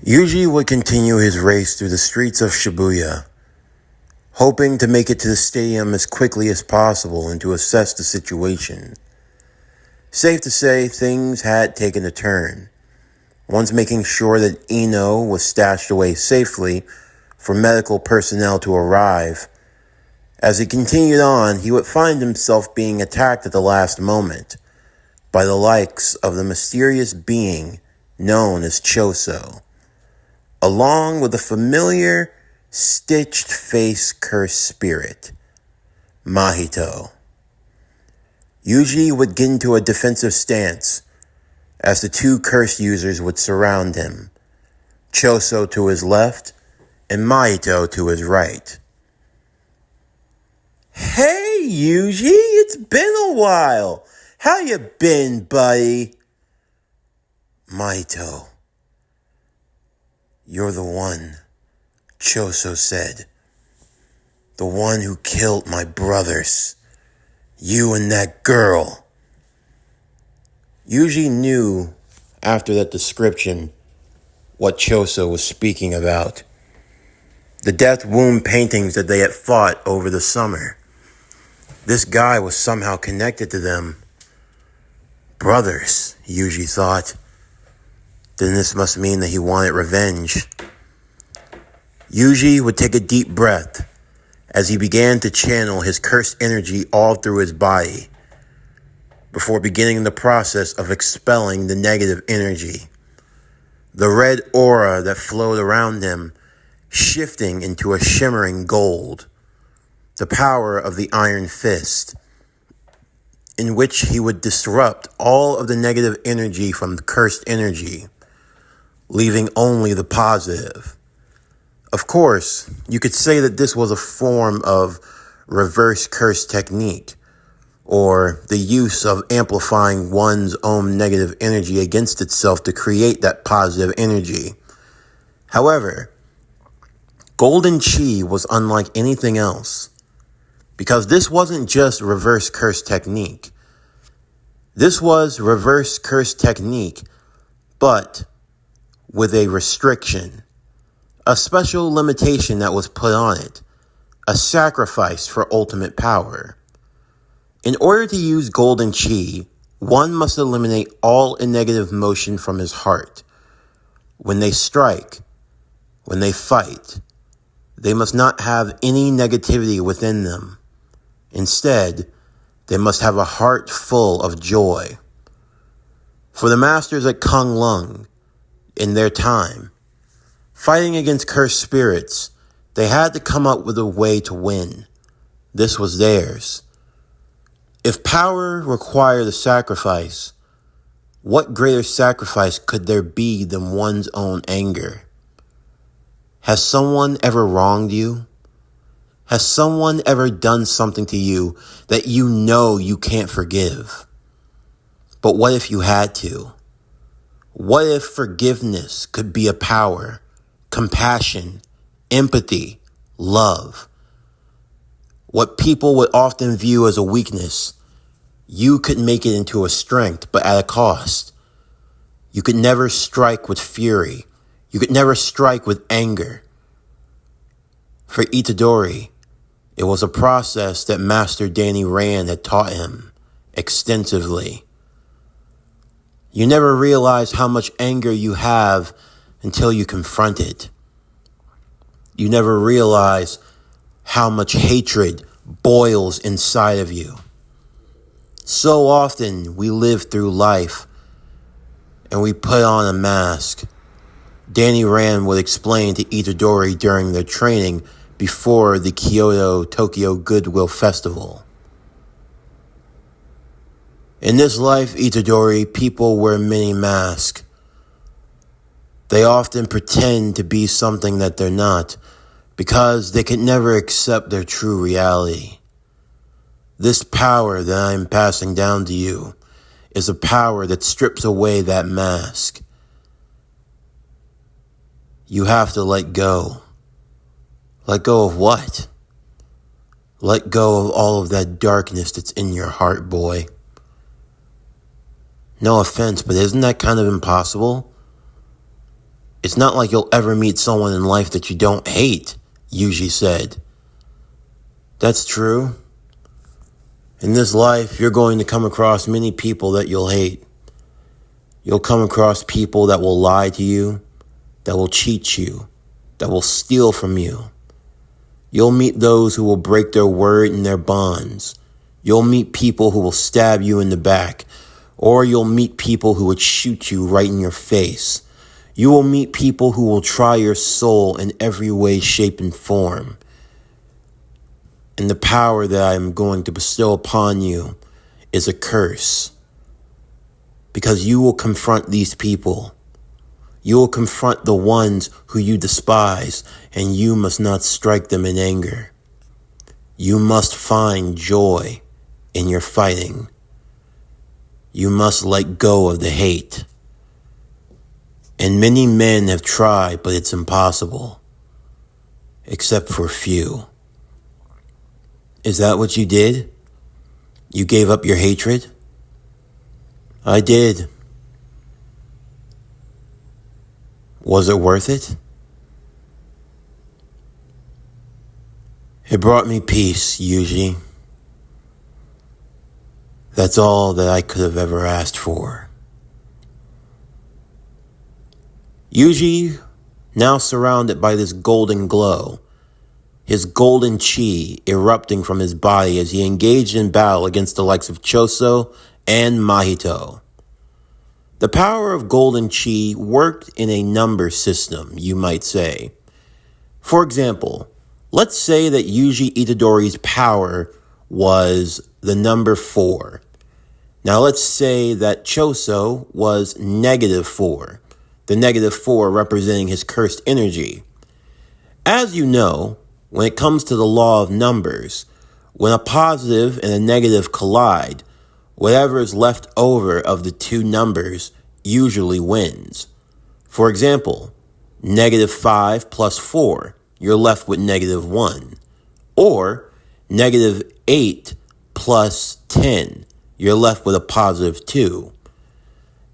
Yuji would continue his race through the streets of Shibuya, hoping to make it to the stadium as quickly as possible and to assess the situation. Safe to say, things had taken a turn. Once making sure that Ino was stashed away safely for medical personnel to arrive, as he continued on, he would find himself being attacked at the last moment by the likes of the mysterious being known as Choso, along with the familiar stitched face cursed spirit, Mahito. Yuji would get into a defensive stance as the two curse users would surround him, Choso to his left and Mahito to his right. "Hey, Yuji, it's been a while. How you been, buddy?" "Mahito, you're the one," Choso said. "The one who killed my brothers. You and that girl." Yuji knew after that description what Choso was speaking about. The death wound paintings that they had fought over the summer. This guy was somehow connected to them. Brothers, Yuji thought. Then this must mean that he wanted revenge. Yuji would take a deep breath as he began to channel his cursed energy all through his body before beginning the process of expelling the negative energy. The red aura that flowed around him shifting into a shimmering gold. The power of the Iron Fist, in which he would disrupt all of the negative energy from the cursed energy, leaving only the positive. Of course, you could say that this was a form of reverse curse technique, or the use of amplifying one's own negative energy against itself to create that positive energy. However, Golden Chi was unlike anything else, because this wasn't just reverse curse technique. This was reverse curse technique, but with a restriction, a special limitation that was put on it, a sacrifice for ultimate power. In order to use Golden Chi, one must eliminate all negative motion from his heart. When they strike, when they fight, they must not have any negativity within them. Instead, they must have a heart full of joy. For the masters at Kung Lung, in their time, fighting against cursed spirits, they had to come up with a way to win. This was theirs. If power required a sacrifice, what greater sacrifice could there be than one's own anger? Has someone ever wronged you? Has someone ever done something to you that you know you can't forgive? But what if you had to? What if forgiveness could be a power, compassion, empathy, love? What people would often view as a weakness, you could make it into a strength, but at a cost. You could never strike with fury. You could never strike with anger. For Itadori, it was a process that Master Danny Rand had taught him extensively. You never realize how much anger you have until you confront it. You never realize how much hatred boils inside of you. So often we live through life and we put on a mask. Danny Rand would explain to Itadori during their training before the Kyoto-Tokyo Goodwill Festival. In this life, Itadori, people wear many masks. They often pretend to be something that they're not, because they can never accept their true reality. This power that I'm passing down to you is a power that strips away that mask. You have to let go. Let go of what? Let go of all of that darkness that's in your heart, boy. No offense, but isn't that kind of impossible? It's not like you'll ever meet someone in life that you don't hate, Yuji said. That's true. In this life, you're going to come across many people that you'll hate. You'll come across people that will lie to you, that will cheat you, that will steal from you. You'll meet those who will break their word and their bonds. You'll meet people who will stab you in the back, or you'll meet people who would shoot you right in your face. You will meet people who will try your soul in every way, shape, and form. And the power that I am going to bestow upon you is a curse. Because you will confront these people. You will confront the ones who you despise, and you must not strike them in anger. You must find joy in your fighting. You must let go of the hate. And many men have tried, but it's impossible. Except for few. Is that what you did? You gave up your hatred? I did. Was it worth it? It brought me peace, Yuji. That's all that I could have ever asked for. Yuji, now surrounded by this golden glow, his golden chi erupting from his body as he engaged in battle against the likes of Choso and Mahito. The power of golden chi worked in a number system, you might say. For example, let's say that Yuji Itadori's power was the number 4. Now let's say that Choso was -4, the -4 representing his cursed energy. As you know, when it comes to the law of numbers, when a positive and a negative collide, whatever is left over of the two numbers usually wins. For example, -5 plus 4, you're left with -1. Or -8 plus 10, you're left with a +2.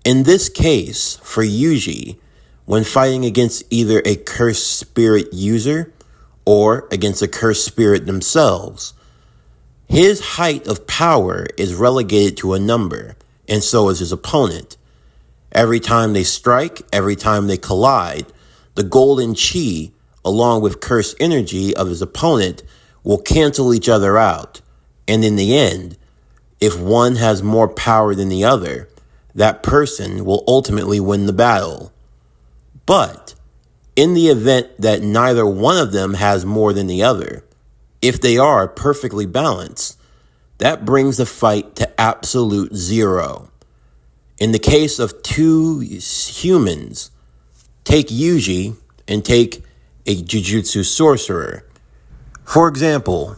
In this case, for Yuji, when fighting against either a cursed spirit user or against a cursed spirit themselves, his height of power is relegated to a number, and so is his opponent. Every time they strike, every time they collide, the golden chi, along with cursed energy of his opponent, will cancel each other out. And in the end, if one has more power than the other, that person will ultimately win the battle. But in the event that neither one of them has more than the other, if they are perfectly balanced, that brings the fight to absolute zero. In the case of two humans, take Yuji and take a Jujutsu sorcerer. For example,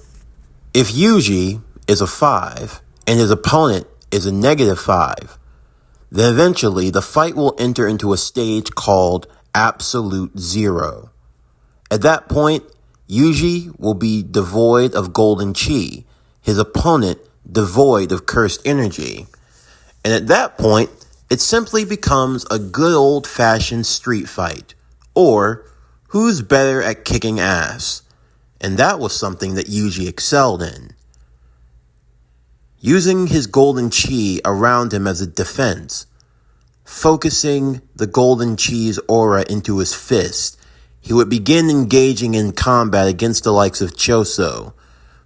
if Yuji is a 5 and his opponent is a -5, then eventually the fight will enter into a stage called absolute zero. At that point, Yuji will be devoid of golden chi, his opponent devoid of cursed energy. And at that point, it simply becomes a good old-fashioned street fight, or who's better at kicking ass. And that was something that Yuji excelled in. Using his golden chi around him as a defense, focusing the golden chi's aura into his fist, he would begin engaging in combat against the likes of Choso,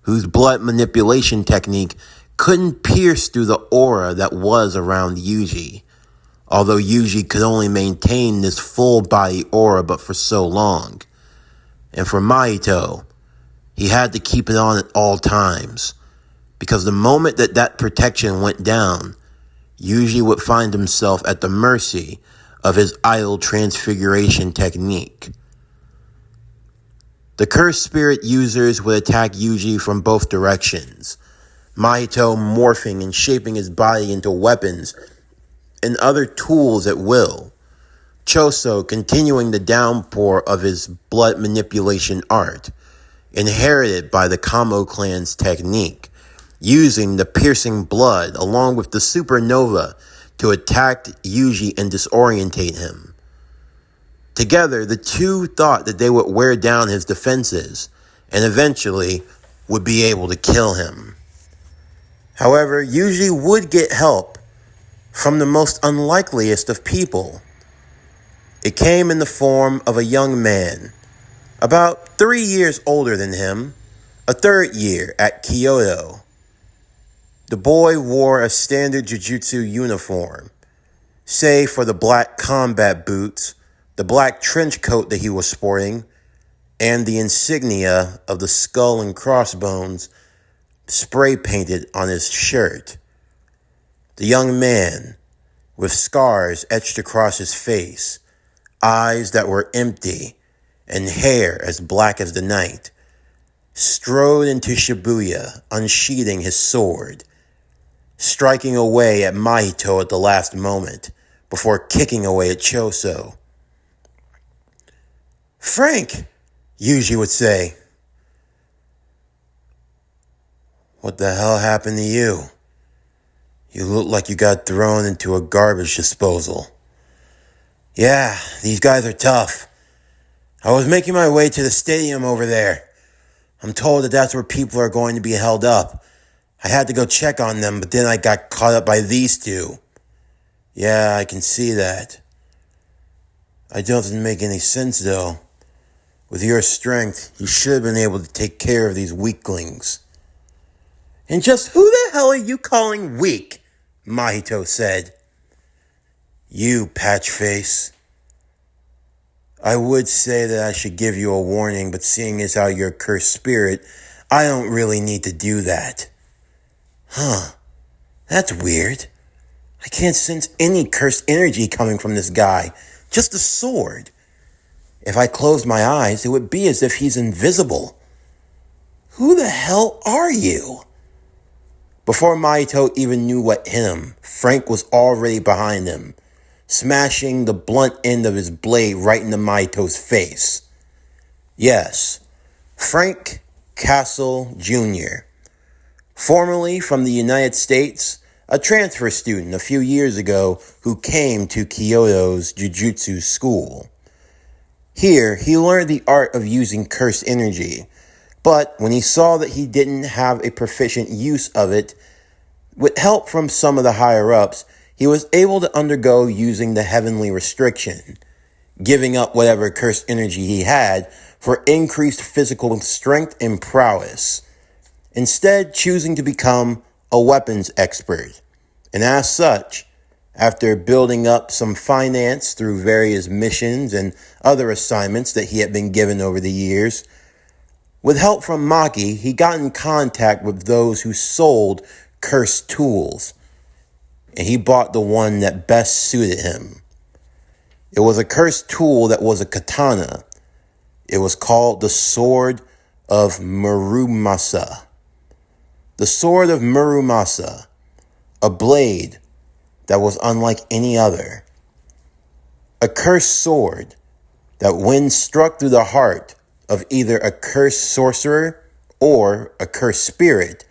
whose blood manipulation technique couldn't pierce through the aura that was around Yuji, although Yuji could only maintain this full body aura but for so long. And for Mahito, he had to keep it on at all times, because the moment that that protection went down, Yuji would find himself at the mercy of his idol transfiguration technique. The cursed spirit users would attack Yuji from both directions, Mahito morphing and shaping his body into weapons and other tools at will, Choso continuing the downpour of his blood manipulation art, inherited by the Kamo clan's technique, using the piercing blood along with the supernova to attack Yuji and disorientate him. Together, the two thought that they would wear down his defenses and eventually would be able to kill him. However, Yuji would get help from the most unlikeliest of people. It came in the form of a young man, about 3 years older than him, a third year at Kyoto. The boy wore a standard Jujutsu uniform, save for the black combat boots, the black trench coat that he was sporting, and the insignia of the skull and crossbones spray painted on his shirt. The young man, with scars etched across his face, eyes that were empty, and hair as black as the night, strode into Shibuya, unsheathing his sword, striking away at Mahito at the last moment, before kicking away at Choso. "Frank," Yuji would say. "What the hell happened to you? You look like you got thrown into a garbage disposal." "Yeah, these guys are tough. I was making my way to the stadium over there. I'm told that that's where people are going to be held up. I had to go check on them, but then I got caught up by these two." "Yeah, I can see that. It doesn't make any sense, though. With your strength, you should have been able to take care of these weaklings." "And just who the hell are you calling weak?" Mahito said. "You, Patchface. I would say that I should give you a warning, but seeing as how you're a cursed spirit, I don't really need to do that." "Huh, that's weird. I can't sense any cursed energy coming from this guy, just a sword. If I closed my eyes, it would be as if he's invisible. Who the hell are you?" Before Mahito even knew what hit him, Frank was already behind him, smashing the blunt end of his blade right into Mahito's face. Yes, Frank Castle Jr., formerly from the United States, a transfer student a few years ago who came to Kyoto's Jujutsu school. Here, he learned the art of using cursed energy, but when he saw that he didn't have a proficient use of it, with help from some of the higher-ups, he was able to undergo using the heavenly restriction, giving up whatever cursed energy he had for increased physical strength and prowess, instead choosing to become a weapons expert. And as such, after building up some finance through various missions and other assignments that he had been given over the years, with help from Maki, he got in contact with those who sold cursed tools, and he bought the one that best suited him. It was a cursed tool that was a katana. It was called the Sword of Murumasa. The Sword of Murumasa, a blade that was unlike any other. A cursed sword that when struck through the heart of either a cursed sorcerer or a cursed spirit,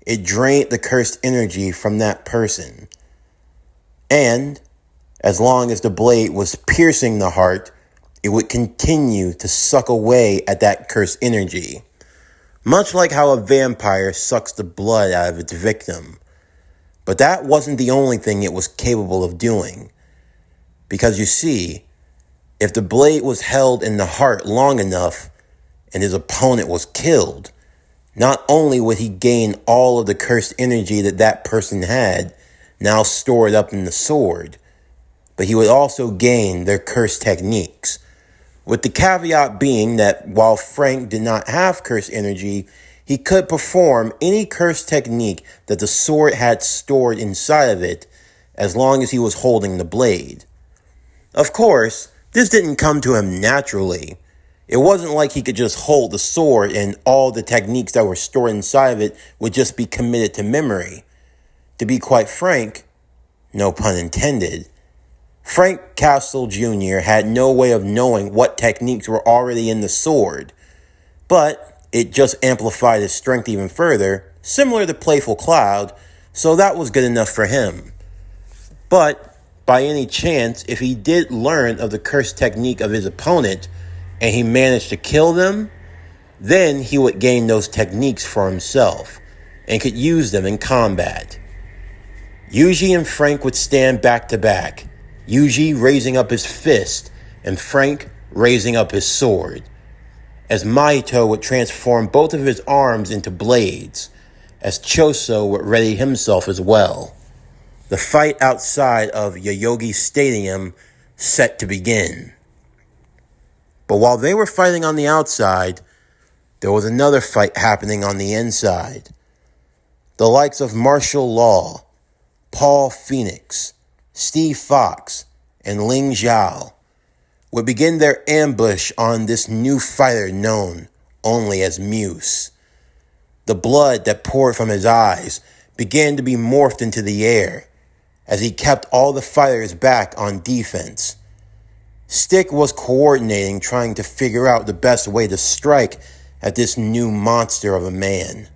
it drained the cursed energy from that person. And as long as the blade was piercing the heart, it would continue to suck away at that cursed energy. Much like how a vampire sucks the blood out of its victim. But that wasn't the only thing it was capable of doing. Because you see, if the blade was held in the heart long enough and his opponent was killed, not only would he gain all of the cursed energy that that person had, now stored up in the sword, but he would also gain their cursed techniques. With the caveat being that while Frank did not have cursed energy, he could perform any cursed technique that the sword had stored inside of it, as long as he was holding the blade. Of course, this didn't come to him naturally. It wasn't like he could just hold the sword and all the techniques that were stored inside of it would just be committed to memory. To be quite frank, no pun intended, Frank Castle Jr. had no way of knowing what techniques were already in the sword, but it just amplified his strength even further, similar to Playful Cloud, so that was good enough for him. But by any chance, if he did learn of the curse technique of his opponent and he managed to kill them, then he would gain those techniques for himself and could use them in combat. Yuji and Frank would stand back to back, Yuji raising up his fist and Frank raising up his sword, as Mahito would transform both of his arms into blades, as Choso would ready himself as well. The fight outside of Yoyogi Stadium set to begin. But while they were fighting on the outside, there was another fight happening on the inside. The likes of Martial Law, Paul Phoenix, Steve Fox, and Ling Zhao would begin their ambush on this new fighter known only as Muse. The blood that poured from his eyes began to be morphed into the air as he kept all the fighters back on defense. Stick was coordinating, trying to figure out the best way to strike at this new monster of a man.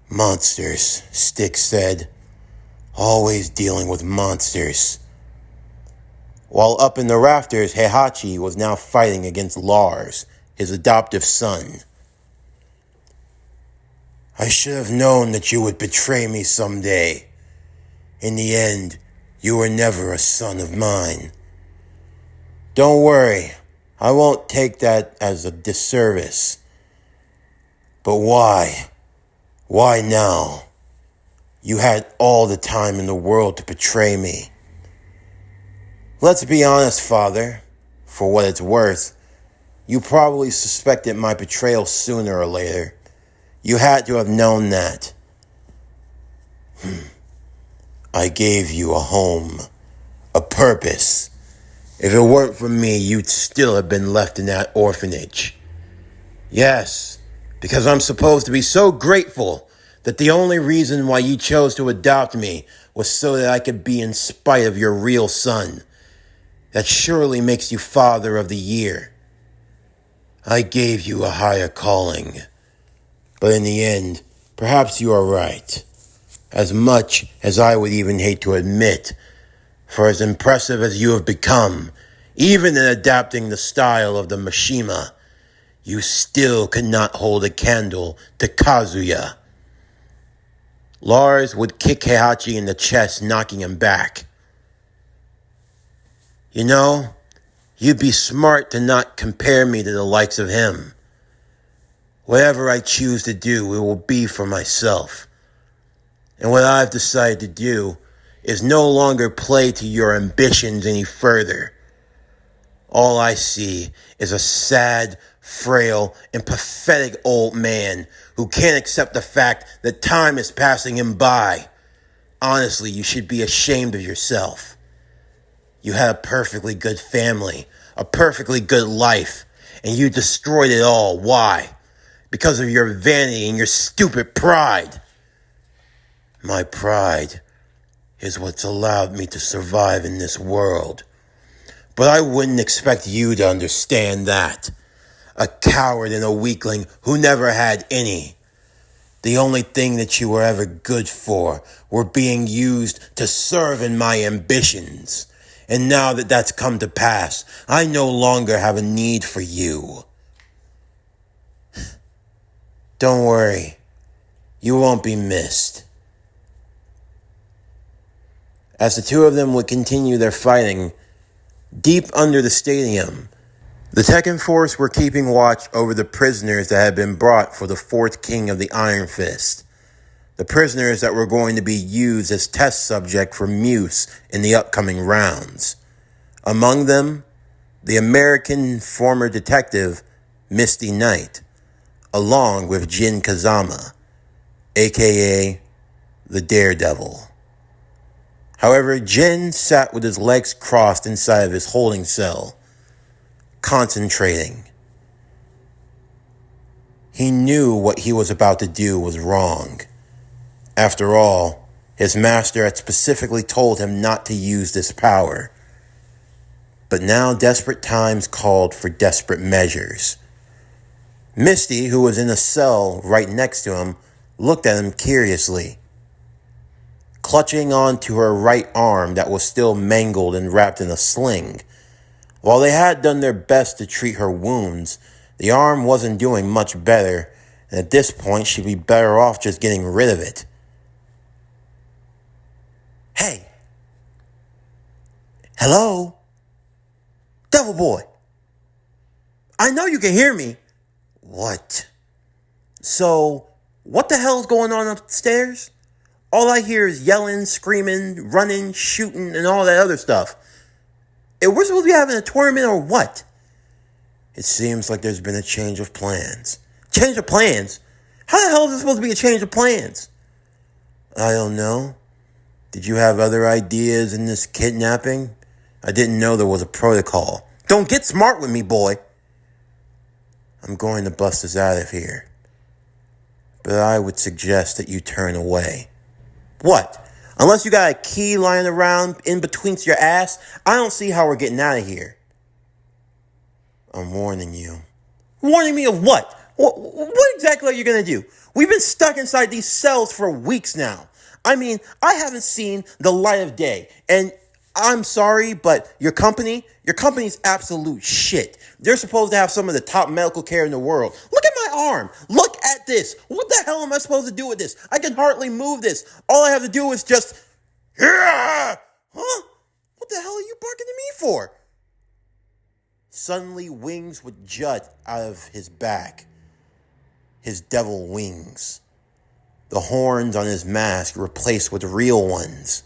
Monsters, Stick said. Always dealing with monsters. While up in the rafters, Heihachi was now fighting against Lars, his adoptive son. I should have known that you would betray me someday. In the end, you were never a son of mine. Don't worry, I won't take that as a disservice. But why? Why now? You had all the time in the world to betray me. Let's be honest, Father. For what it's worth, you probably suspected my betrayal sooner or later. You had to have known that. I gave you a home, a purpose. If it weren't for me, you'd still have been left in that orphanage. Yes, because I'm supposed to be so grateful that the only reason why you chose to adopt me was so that I could be in spite of your real son. That surely makes you Father of the Year. I gave you a higher calling. But in the end, perhaps you are right. As much as I would even hate to admit, for as impressive as you have become, even in adapting the style of the Mishima, you still could not hold a candle to Kazuya. Lars would kick Heihachi in the chest, knocking him back. You know, you'd be smart to not compare me to the likes of him. Whatever I choose to do, it will be for myself. And what I've decided to do is no longer play to your ambitions any further. All I see is a sad, frail, and pathetic old man who can't accept the fact that time is passing him by. Honestly, you should be ashamed of yourself. You had a perfectly good family, a perfectly good life, and you destroyed it all. Why? Because of your vanity and your stupid pride. My pride is what's allowed me to survive in this world. But I wouldn't expect you to understand that. A coward and a weakling who never had any. The only thing that you were ever good for were being used to serve in my ambitions. And now that that's come to pass, I no longer have a need for you. Don't worry, you won't be missed. As the two of them would continue their fighting, deep under the stadium, the Tekken Force were keeping watch over the prisoners that had been brought for the fourth king of the Iron Fist. The prisoners that were going to be used as test subject for Muse in the upcoming rounds. Among them, the American former detective, Misty Knight, along with Jin Kazama, aka the Daredevil. However, Jin sat with his legs crossed inside of his holding cell, concentrating. He knew what he was about to do was wrong. After all, his master had specifically told him not to use this power. But now desperate times called for desperate measures. Misty, who was in a cell right next to him, looked at him curiously. clutching onto her right arm that was still mangled and wrapped in a sling. While they had done their best to treat her wounds, the arm wasn't doing much better, and at this point she'd be better off just getting rid of it. Hey! Hello? Devil boy! I know you can hear me. What? So, what the hell's going on upstairs? All I hear is yelling, screaming, running, shooting, and all that other stuff. We're supposed to be having a tournament or what? It seems like there's been a change of plans. Change of plans? How the hell is it supposed to be a change of plans? I don't know. Did you have other ideas in this kidnapping? I didn't know there was a protocol. Don't get smart with me, boy. I'm going to bust us out of here. But I would suggest that you turn away. What? Unless you got a key lying around in between your ass, I don't see how we're getting out of here. I'm warning you. Warning me of what? What exactly are you going to do? We've been stuck inside these cells for weeks now. I mean, I haven't seen the light of day. And I'm sorry, but your company's absolute shit. They're supposed to have some of the top medical care in the world. Look at my arm. Look at this. What the hell am I supposed to do with this? I can hardly move this. All I have to do is just... Huh? What the hell are you barking at me for? Suddenly, wings would jut out of his back. His devil wings. The horns on his mask replaced with real ones,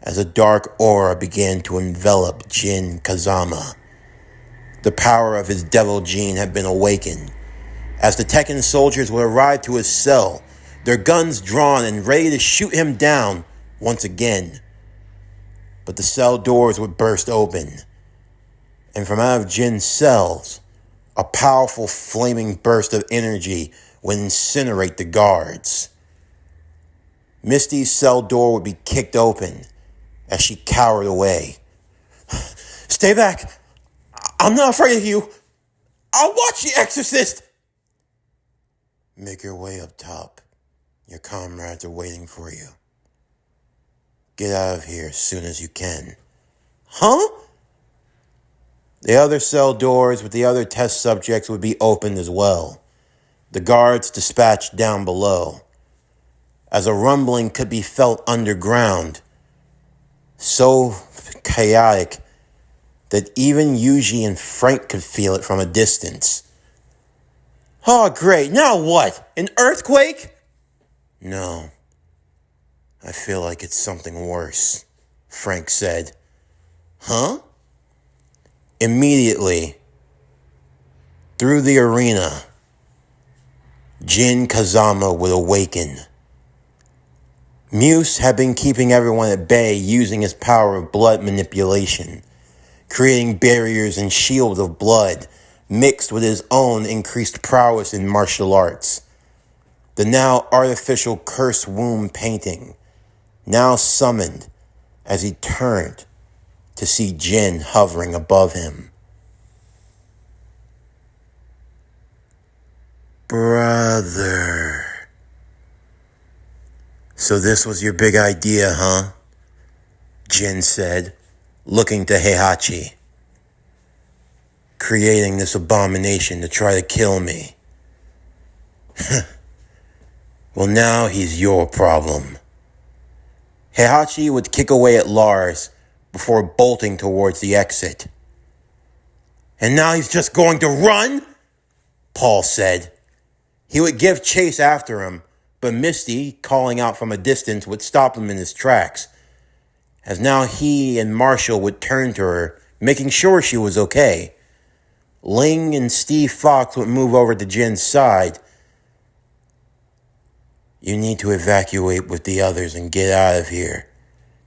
as a dark aura began to envelop Jin Kazama. The power of his devil gene had been awakened. As the Tekken soldiers would arrive to his cell, their guns drawn and ready to shoot him down once again. But the cell doors would burst open, and from out of Jin's cells, a powerful flaming burst of energy would incinerate the guards. Misty's cell door would be kicked open as she cowered away. Stay back! I'm not afraid of you! I'll watch The Exorcist! Make your way up top. Your comrades are waiting for you. Get out of here as soon as you can. Huh? The other cell doors with the other test subjects would be opened as well. The guards dispatched down below. As a rumbling could be felt underground, so chaotic that even Yuji and Frank could feel it from a distance. Oh, great. Now what? An earthquake? No. I feel like it's something worse, Frank said. Huh? Immediately, through the arena, Jin Kazama would awaken. Muse had been keeping everyone at bay using his power of blood manipulation, creating barriers and shields of blood mixed with his own increased prowess in martial arts. The now artificial cursed womb painting, now summoned as he turned to see Jin hovering above him. Brother. So this was your big idea, huh? Jin said, looking to Heihachi. Creating this abomination to try to kill me. Well, now he's your problem. Heihachi would kick away at Lars before bolting towards the exit. And now he's just going to run? Paul said. He would give chase after him, but Misty, calling out from a distance, would stop him in his tracks, as now he and Marshall would turn to her, making sure she was okay. Ling and Steve Fox would move over to Jin's side. You need to evacuate with the others and get out of here.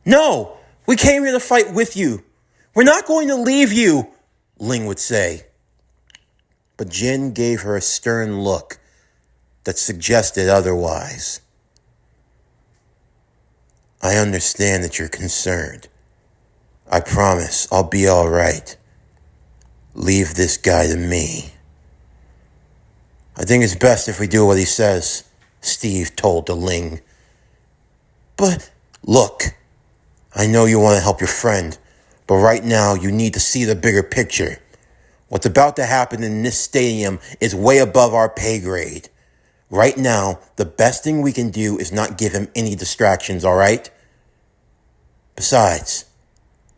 No! We came here to fight with you. We're not going to leave you, Ling would say. But Jin gave her a stern look that suggested otherwise. I understand that you're concerned. I promise I'll be all right. Leave this guy to me. I think it's best if we do what he says, Steve told to Ling. But Look, I know you want to help your friend, but right now you need to see the bigger picture. What's about to happen in this stadium is way above our pay grade. Right now, the best thing we can do is not give him any distractions, all right? Besides,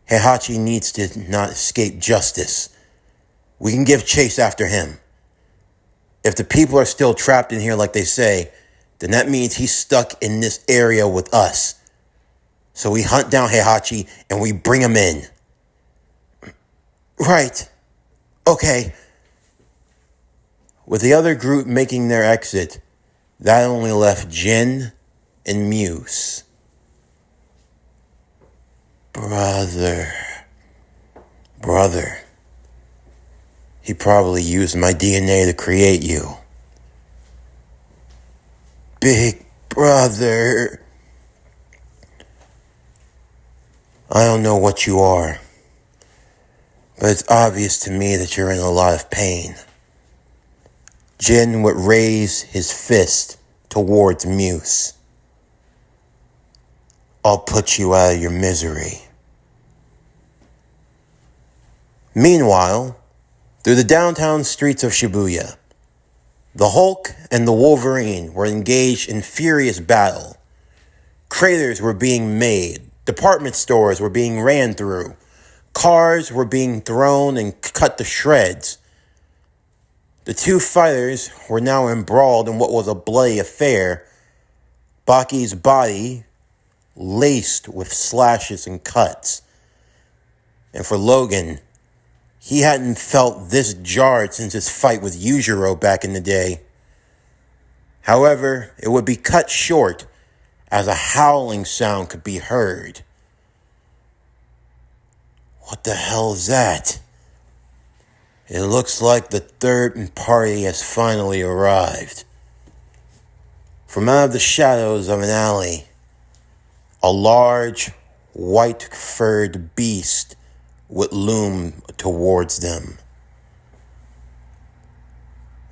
Heihachi needs to not escape justice. We can give chase after him. If the people are still trapped in here like they say, then that means he's stuck in this area with us. So we hunt down Heihachi and we bring him in. Right. Okay. With the other group making their exit, that only left Jin and Muse. Brother. He probably used my DNA to create you. Big brother. I don't know what you are, but it's obvious to me that you're in a lot of pain. Jin would raise his fist towards Muse. I'll put you out of your misery. Meanwhile, through the downtown streets of Shibuya, the Hulk and the Wolverine were engaged in furious battle. Craters were being made, department stores were being ran through, cars were being thrown and cut to shreds. The two fighters were now embroiled in what was a bloody affair, Baki's body laced with slashes and cuts. And for Logan, he hadn't felt this jarred since his fight with Yujiro back in the day. However, it would be cut short as a howling sound could be heard. What the hell is that? It looks like the third party has finally arrived. From out of the shadows of an alley, a large, white-furred beast would loom towards them.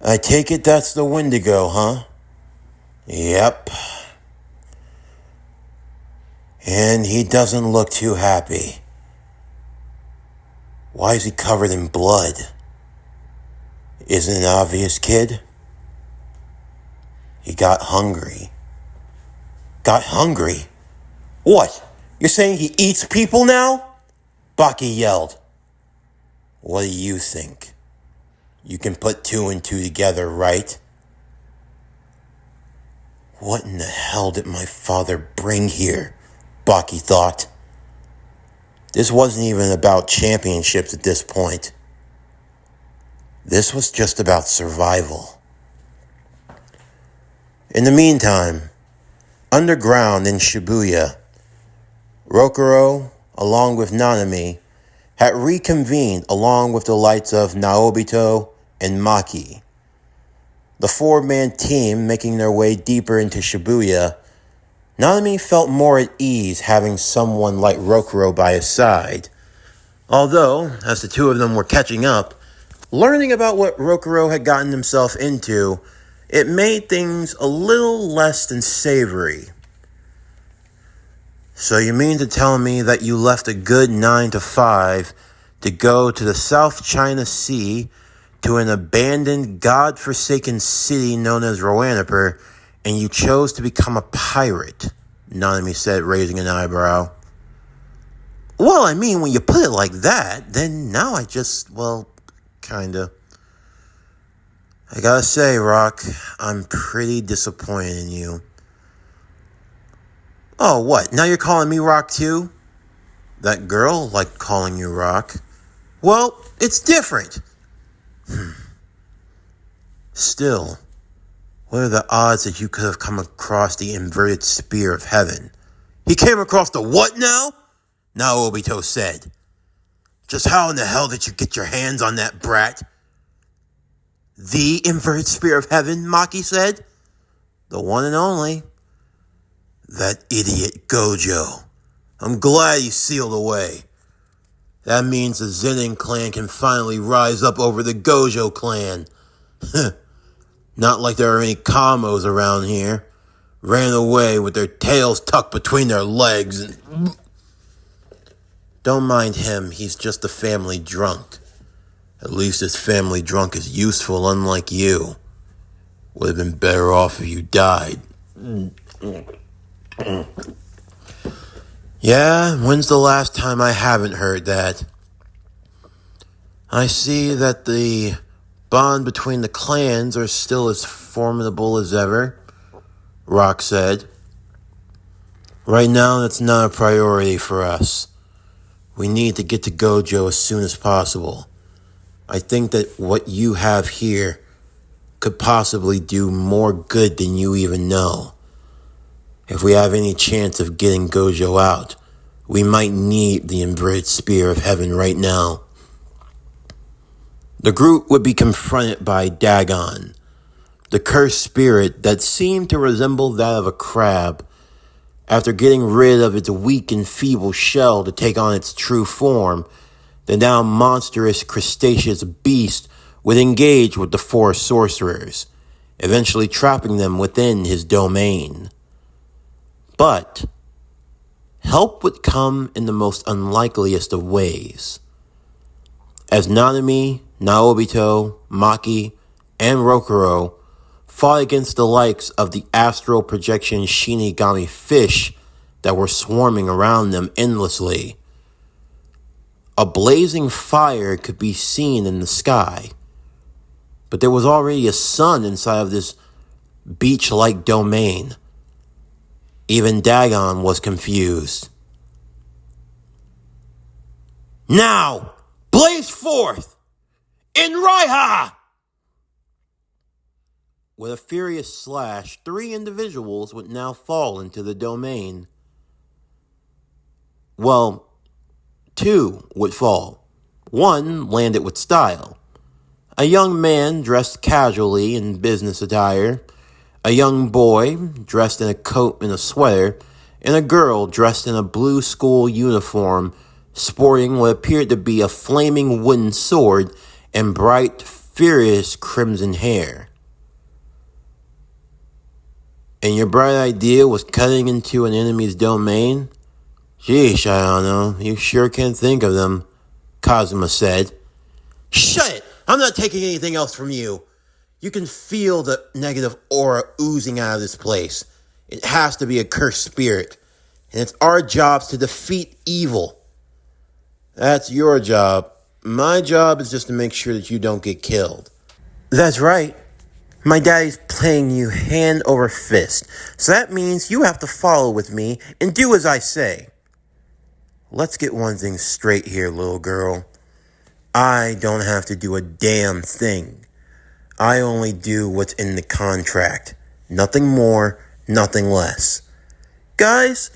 I take it that's the Wendigo, huh? Yep. And he doesn't look too happy. Why is he covered in blood? Isn't it obvious, kid? He got hungry. Got hungry? What? You're saying he eats people now? Baki yelled. What do you think? You can put two and two together, right? What in the hell did my father bring here? Baki thought. This wasn't even about championships at this point. This was just about survival. In the meantime, underground in Shibuya, Rokuro, along with Nanami, had reconvened along with the lights of Naobito and Maki. The four-man team making their way deeper into Shibuya, Nanami felt more at ease having someone like Rokuro by his side. Although, as the two of them were catching up, learning about what Rokuro had gotten himself into, it made things a little less than savory. So you mean to tell me that you left a good 9 to 5 to go to the South China Sea to an abandoned, God-forsaken city known as Roanapur, and you chose to become a pirate? Nanami said, raising an eyebrow. Well, I mean, when you put it like that, then now I just, kinda. I gotta say, Rock, I'm pretty disappointed in you. Oh, what? Now you're calling me Rock too? That girl liked calling you Rock. Well, it's different. Still, what are the odds that you could have come across the inverted spear of heaven? He came across the what now? Naobito said. Just how in the hell did you get your hands on that brat? The inverted spear of heaven, Maki said. The one and only. That idiot Gojo. I'm glad he's sealed away. That means the Zenin clan can finally rise up over the Gojo clan. Not like there are any Kamos around here. ran away with their tails tucked between their legs and... Don't mind him, he's just a family drunk. At least this family drunk is useful, unlike you. Would have been better off if you died. Yeah, when's the last time I haven't heard that? I see that the bond between the clans are still as formidable as ever, Rock said. Right now, that's not a priority for us. We need to get to Gojo as soon as possible. I think that what you have here could possibly do more good than you even know. If we have any chance of getting Gojo out, we might need the inverted spear of heaven right now. The group would be confronted by Dagon, the cursed spirit that seemed to resemble that of a crab. After getting rid of its weak and feeble shell to take on its true form, the now monstrous crustaceous beast would engage with the four sorcerers, eventually trapping them within his domain. But help would come in the most unlikeliest of ways. As Nanami, Naobito, Maki, and Rokuro fought against the likes of the astral projection Shinigami fish that were swarming around them endlessly, a blazing fire could be seen in the sky, but there was already a sun inside of this beach-like domain. Even Dagon was confused. Now, blaze forth! In Raiha! With a furious slash, 3 individuals would now fall into the domain. Well, 2 would fall. 1 landed with style. A young man dressed casually in business attire, a young boy dressed in a coat and a sweater, and a girl dressed in a blue school uniform, sporting what appeared to be a flaming wooden sword and bright, furious crimson hair. And your bright idea was cutting into an enemy's domain? Sheesh, I don't know. You sure can think of them, Kazuma said. Shut it! I'm not taking anything else from you. You can feel the negative aura oozing out of this place. It has to be a cursed spirit. And it's our jobs to defeat evil. That's your job. My job is just to make sure that you don't get killed. That's right. My daddy's playing you hand over fist. So that means you have to follow with me and do as I say. Let's get one thing straight here, little girl. I don't have to do a damn thing. I only do what's in the contract. Nothing more, nothing less. Guys,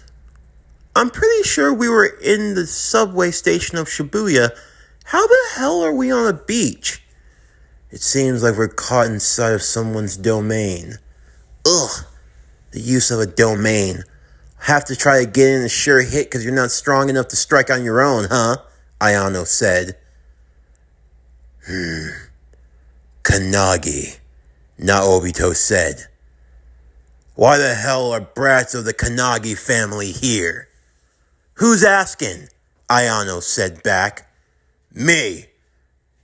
I'm pretty sure we were in the subway station of Shibuya. How the hell are we on a beach? It seems like we're caught inside of someone's domain. Ugh, the use of a domain. Have to try to get in a sure hit because you're not strong enough to strike on your own, huh? Ayano said. Kanagi, Naobito said. Why the hell are brats of the Kanagi family here? Who's asking? Ayano said back. Me.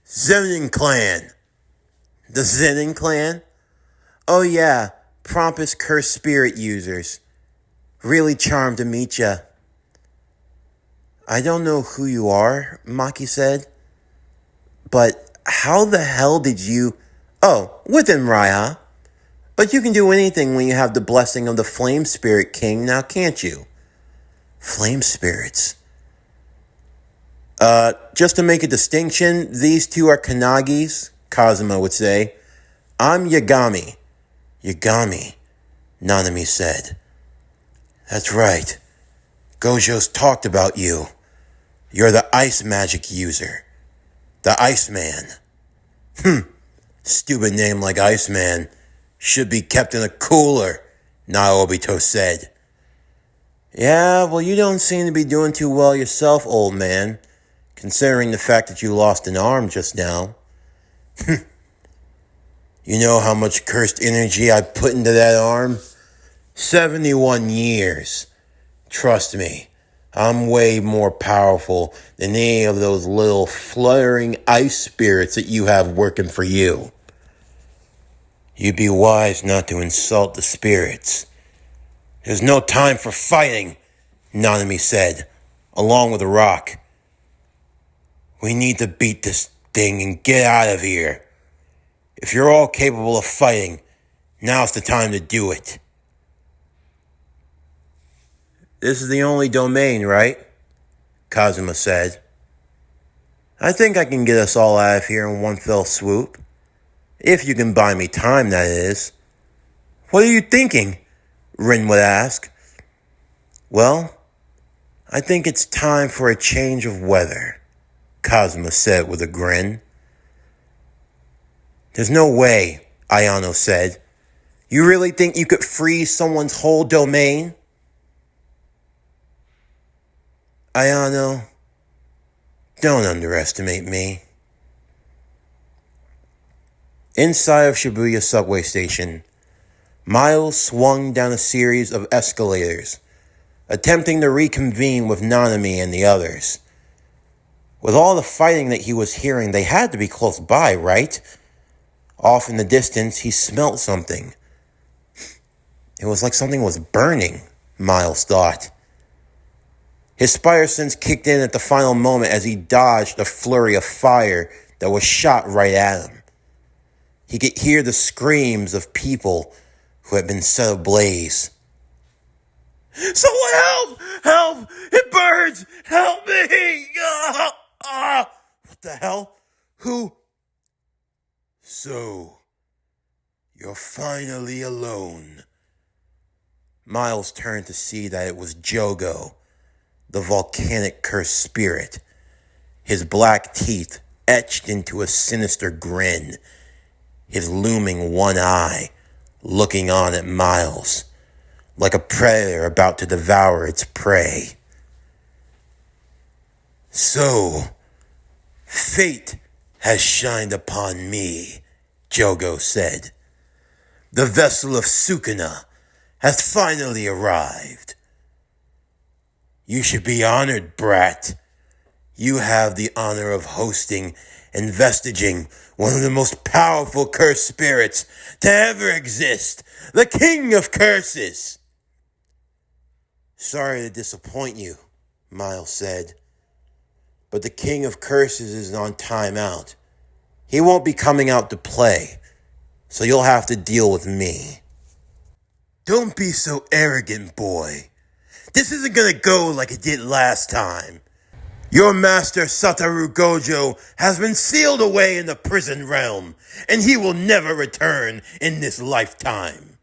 Zenin clan. The Zenin clan? Oh yeah, Prompus cursed spirit users. Really charmed to meet ya. I don't know who you are, Maki said. But how the hell did you... Oh, within Raiha. But you can do anything when you have the blessing of the Flame Spirit King, now can't you? Flame Spirits. Just to make a distinction, these two are Kanagis, Kazuma would say. I'm Yagami. Yagami, Nanami said. That's right. Gojo's talked about you. You're the ice magic user. The Iceman. Stupid name like Iceman. Should be kept in a cooler, Naobito said. Yeah, well, you don't seem to be doing too well yourself, old man, considering the fact that you lost an arm just now. You know how much cursed energy I put into that arm? 71 years. Trust me, I'm way more powerful than any of those little fluttering ice spirits that you have working for you. You'd be wise not to insult the spirits. There's no time for fighting, Nanami said, along with a rock. We need to beat this thing and get out of here. If you're all capable of fighting, now's the time to do it. This is the only domain, right? Kazuma said. I think I can get us all out of here in one fell swoop. If you can buy me time, that is. What are you thinking? Rin would ask. Well, I think it's time for a change of weather, Kazuma said with a grin. There's no way, Ayano said. You really think you could freeze someone's whole domain? Ayano, don't underestimate me. Inside of Shibuya subway station, Miles swung down a series of escalators, attempting to reconvene with Nanami and the others. With all the fighting that he was hearing, they had to be close by, right? Off in the distance, he smelt something. It was like something was burning, Miles thought. His spider sense kicked in at the final moment as he dodged a flurry of fire that was shot right at him. He could hear the screams of people who had been set ablaze. Someone help! Help! It burns! Help me! What the hell? Who? So, you're finally alone. Miles turned to see that it was Jogo, the volcanic cursed spirit, his black teeth etched into a sinister grin, his looming one eye looking on at Miles, like a predator about to devour its prey. So, fate has shined upon me, Jogo said. The vessel of Sukuna has finally arrived. You should be honored, brat. You have the honor of hosting and vestiging one of the most powerful cursed spirits to ever exist, the King of Curses. Sorry to disappoint you, Miles said, but the King of Curses is on timeout. He won't be coming out to play, so you'll have to deal with me. Don't be so arrogant, boy. This isn't gonna go like it did last time. Your master Satoru Gojo has been sealed away in the prison realm, and he will never return in this lifetime.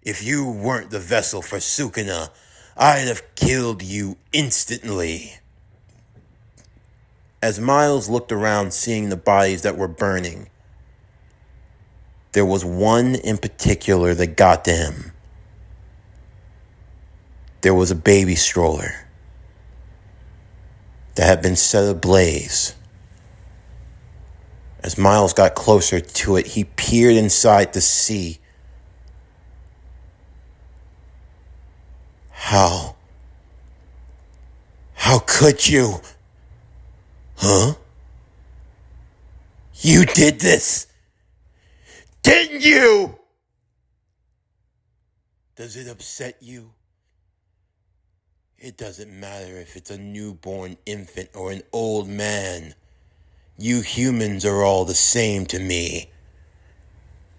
If you weren't the vessel for Sukuna, I'd have killed you instantly. As Miles looked around seeing the bodies that were burning, there was one in particular that got to him. There was a baby stroller that had been set ablaze. As Miles got closer to it, he peered inside to see How could you? Huh? You did this, didn't you? Does it upset you? It doesn't matter if it's a newborn infant or an old man. You humans are all the same to me.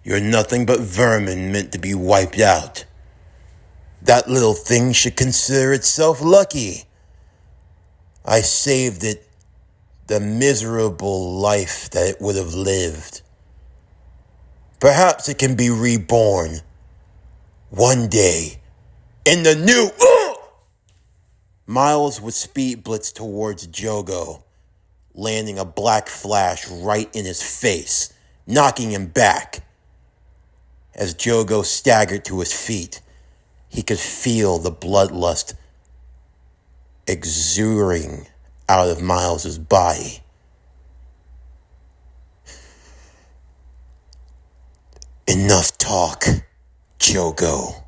You're nothing but vermin meant to be wiped out. That little thing should consider itself lucky. I saved it the miserable life that it would have lived. Perhaps it can be reborn one day in the new... Miles would speed blitz towards Jogo, landing a black flash right in his face, knocking him back. As Jogo staggered to his feet, he could feel the bloodlust exuding out of Miles's body. Enough talk, Jogo,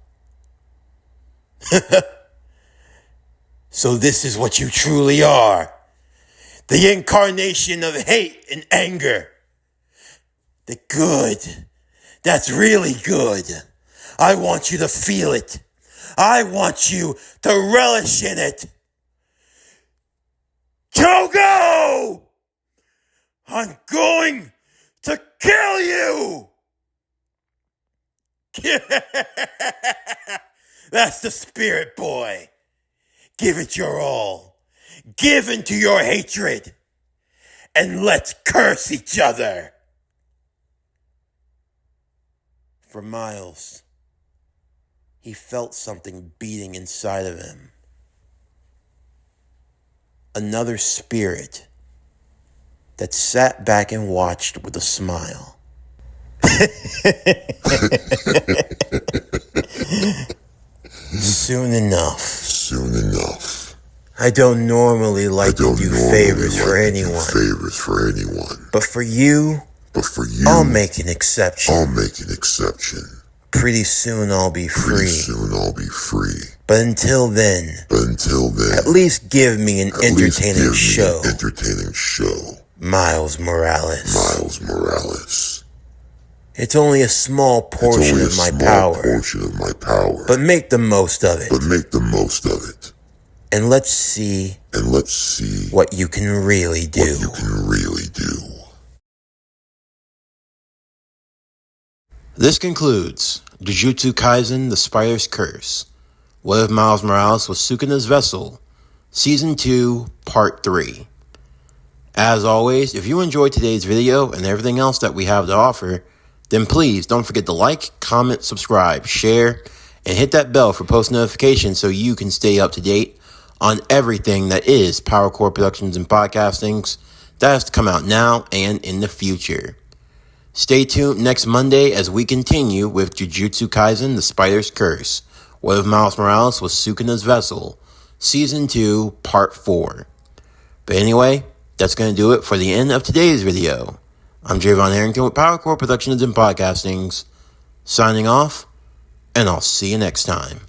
So this is what you truly are. The incarnation of hate and anger. The good. That's really good. I want you to feel it. I want you to relish in it. Togo! I'm going to kill you! That's the spirit, boy. Give it your all. Give into your hatred. And let's curse each other. For Miles, he felt something beating inside of him. Another spirit that sat back and watched with a smile. Soon enough. I don't normally like to do favors for anyone. But for you, I'll make an exception. Pretty soon I'll be free. But until then, at least give me an entertaining show. Miles Morales. It's only a small portion of my power. But make the most of it. And let's see what you can really do. This concludes Jujutsu Kaisen, The Spider's Curse. What if Miles Morales was Sukuna's vessel? Season 2, Part 3. As always, if you enjoyed today's video and everything else that we have to offer, then please don't forget to like, comment, subscribe, share, and hit that bell for post notifications so you can stay up to date on everything that is PowerCore Productions and Podcastings that has to come out now and in the future. Stay tuned next Monday as we continue with Jujutsu Kaisen, The Spider's Curse. What if Miles Morales was Sukuna's vessel? Season 2, Part 4. But anyway, that's going to do it for the end of today's video. I'm Javon Harrington with PowerCore Productions and Podcastings, signing off, and I'll see you next time.